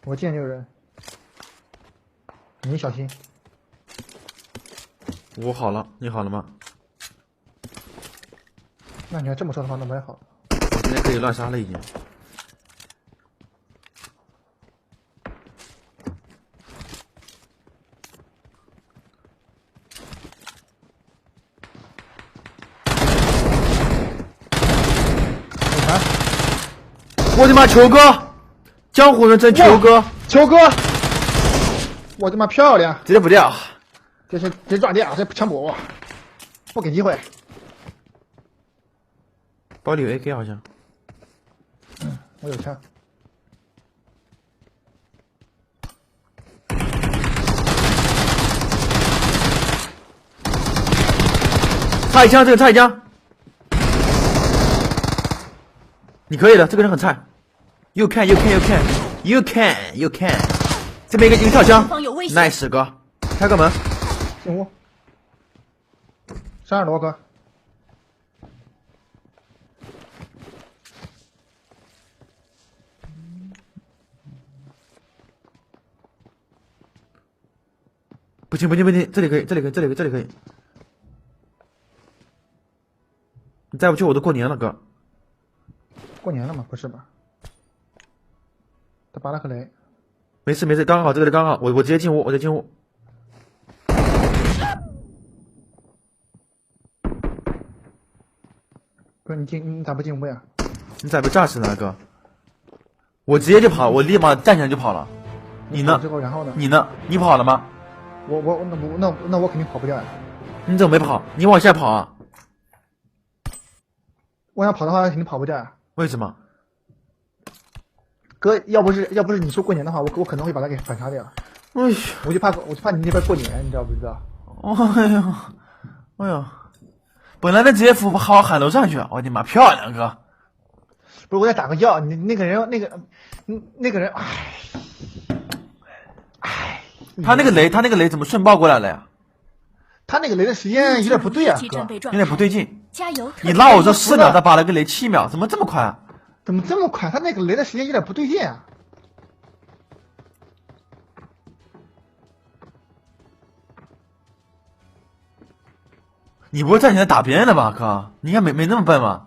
我见这个人，你小心。我好了，你好了吗？那你要这么说的话，那我也好了。我今天可以乱杀了已经。我的妈，球哥，江湖人称球哥，球哥，我的妈漂亮，直接不掉，这是直接撞掉，这强补，不给机会。包里有 AK 好像。我有枪。差一枪，这个差一枪。你可以的，这个人很菜。You can， 这边一个跳枪 ，nice 哥，开个门。进屋。32多哥。不行，这里可以。你再不去我都过年了，哥。过年了吗？不是吧？他拔了个雷。没事，刚好这个刚好，我直接进屋，哥，你咋不进屋呀？你咋不炸死呢，哥？我直接就跑，我立马站起来就跑了。你呢？之后然后呢？你呢？你跑了吗？那我肯定跑不掉呀。你怎么没跑？你往下跑啊？我想跑的话，肯定跑不掉呀。为什么？哥，要不是你说过年的话，我可能会把他给反杀掉。哎呦，我就怕你那边过年，你知道不知道？哎呦，本来那直接好喊楼上去，我的妈，漂亮哥！不是，我再打个药，你那个人，他那个雷怎么顺爆过来了呀？他那个雷的时间有点不对啊，哥，有点不对劲。加油！你拉我说4秒，他拔了个雷7秒，怎么这么快啊？怎么这么快？他那个雷的时间有点不对劲啊！你不会站起来打别人的吧，哥？你应该没那么笨吧？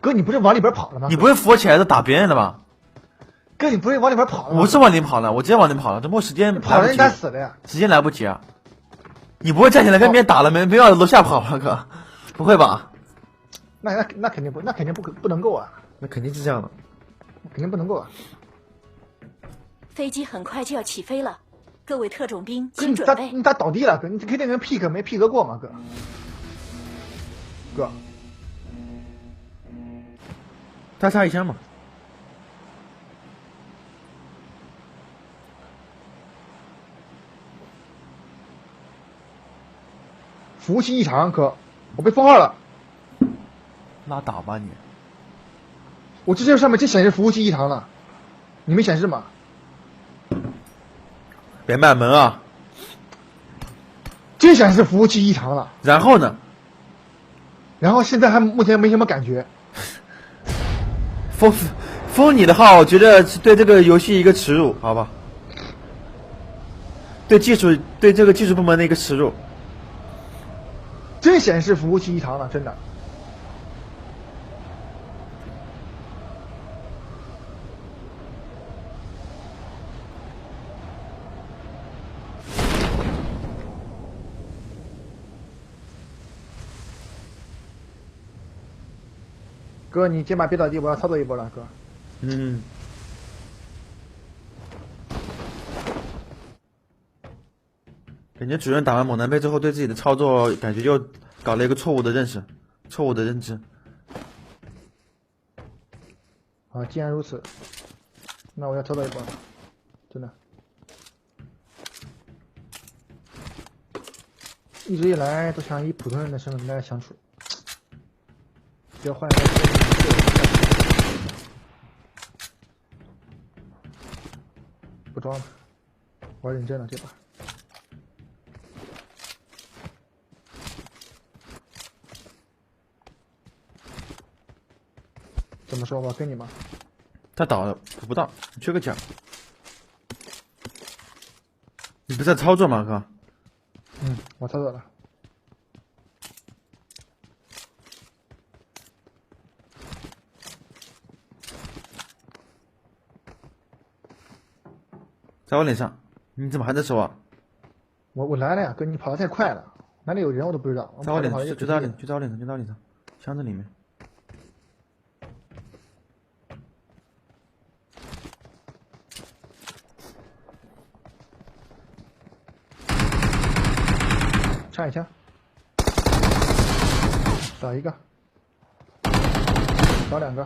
哥，你不是往里边跑了吗？你不会扶起来的打别人的吧？哥，你不是往里边跑了吗？我是往里跑了，我直接往里跑了，这不时间跑了人家死了呀！时间来不及啊！你不会站起来跟别人打了没往楼下跑了，哥？不会吧？那肯定不能够啊！那肯定是这样的，肯定不能够啊！飞机很快就要起飞了，各位特种兵哥，请准备。你咋倒地了？哥，你可以那个人 pick 没 pick 过吗？哥，哥，他差一枪嘛。服务器异常，哥，我被封号了。拉倒吧你！我这上面真显示服务器异常了，你没显示吗？别卖萌啊！真显示服务器异常了。然后呢？然后现在还目前没什么感觉。封你的号，我觉得是对这个游戏一个耻辱，好吧？对这个技术部门的一个耻辱。真显示服务器异常了，真的。哥，你先把别倒地，我要操作一波了，哥。嗯。感觉主任打完猛男杯之后，对自己的操作感觉又搞了一个错误的认识，错误的认知。好，既然如此，那我要操作一波了，真的。一直以来都想以普通人的身份跟大家相处，只要换一个不装了，我要认真了这把。怎么说？我跟你吗？他倒了，补不到，缺个角。你不是在操作吗，哥？我操作了。在我脸上，你怎么还在说啊？我来了呀，哥，你跑得太快了，哪里有人我都不知道。在我脸，跑就在我脸，就在我脸上，就在我脸上，箱子里面。差一枪，少一个，少2个。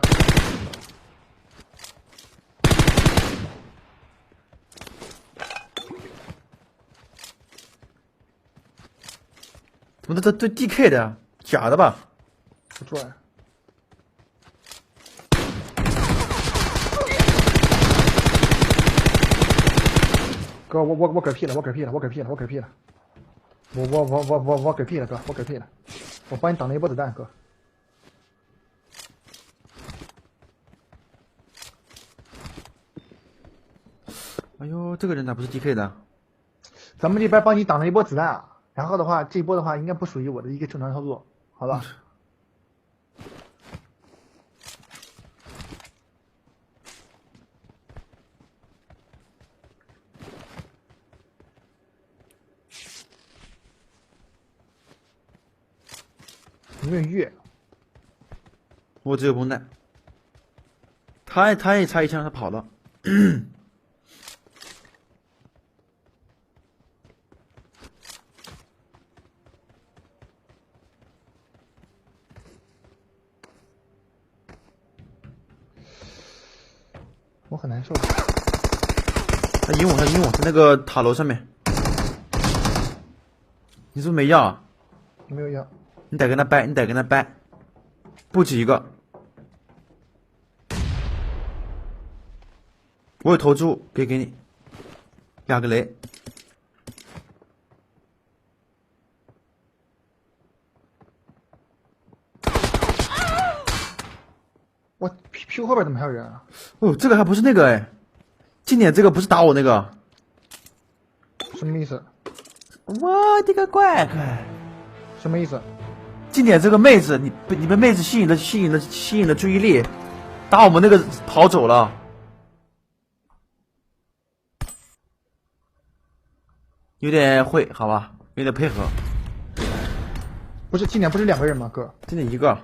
怎么这对 DK 的？假的吧？不错呀。哥，我嗝屁了，我嗝屁了，我嗝屁了，我嗝屁了。我嗝屁了，哥，我嗝屁了。我帮你挡了一波子弹，哥。哎呦，这个人咋不是 DK 的？咱们这边帮你挡了一波子弹啊，然后的话，这一波的话应该不属于我的一个正常操作，好吧？有没有月？我只有绷带。他也差一枪，他跑了。我很难受。他赢我，在那个塔楼上面。你是不是没药啊？有没有药？你得跟他掰，不止一个。我有投注，可以给你2个雷。我屁股后边怎么还有人啊？哦，这个还不是那个哎，今年这个不是打我那个。什么意思？我的个乖乖！什么意思？今年这个妹子，你被妹子吸引了注意力，打我们那个跑走了。有点会，好吧，有点配合。不是今年不是2个人吗？哥，今年1个。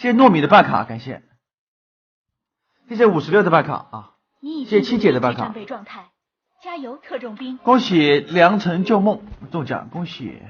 谢谢糯米的办卡，感谢。谢谢56的办卡啊！谢谢七姐的办卡。战备状态，加油，特种兵！恭喜良辰旧梦中奖，恭喜！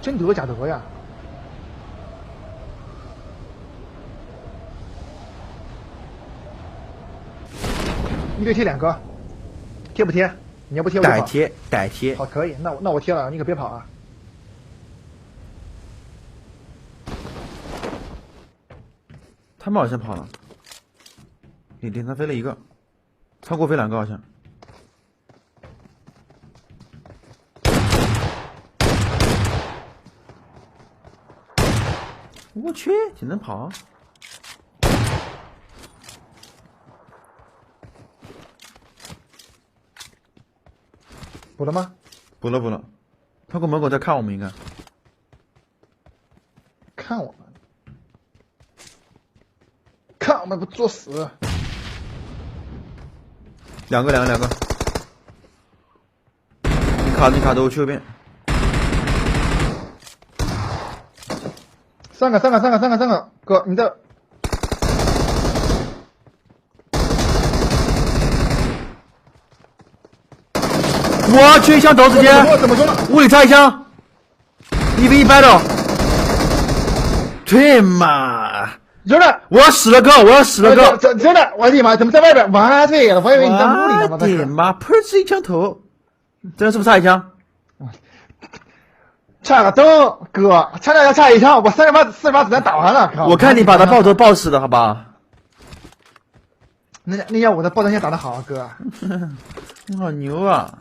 真德假德呀！一对贴2个，贴不贴？你要不贴我就跑。带贴。好，可以，那我贴了，你可别跑啊！他们好像跑了，顶上飞了一个，超过飞2个好像。我去，挺能跑。补了吗？补了，他过门口在看我们应该。看我们，看我们不作死。两个。你卡着，我去右边。三个，哥，你的。我去，一枪头直接，怎么说？物理差一枪，1v1 battle，对嘛？兄弟，我要10了哥，兄弟，我的妈，怎么在外边？完对了，我以为你在屋里呢。我的妈，喷是一枪头，这是不是差一枪？差个灯，哥，差一枪，我48子弹打完了。我看你把他爆头爆死的，好吧？那要我的爆弹先打得好，哥。你好牛啊！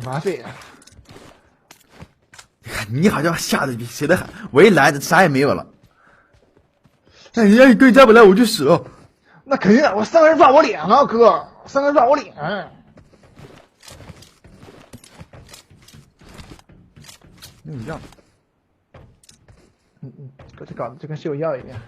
完对了。你好像吓得比谁的狠，我一来啥也没有了。那人家跟你加不来，我就死了。那肯定的，我3个人撞我脸了，哥，3个人撞我脸。一样。哥，这搞得就跟室友要一样。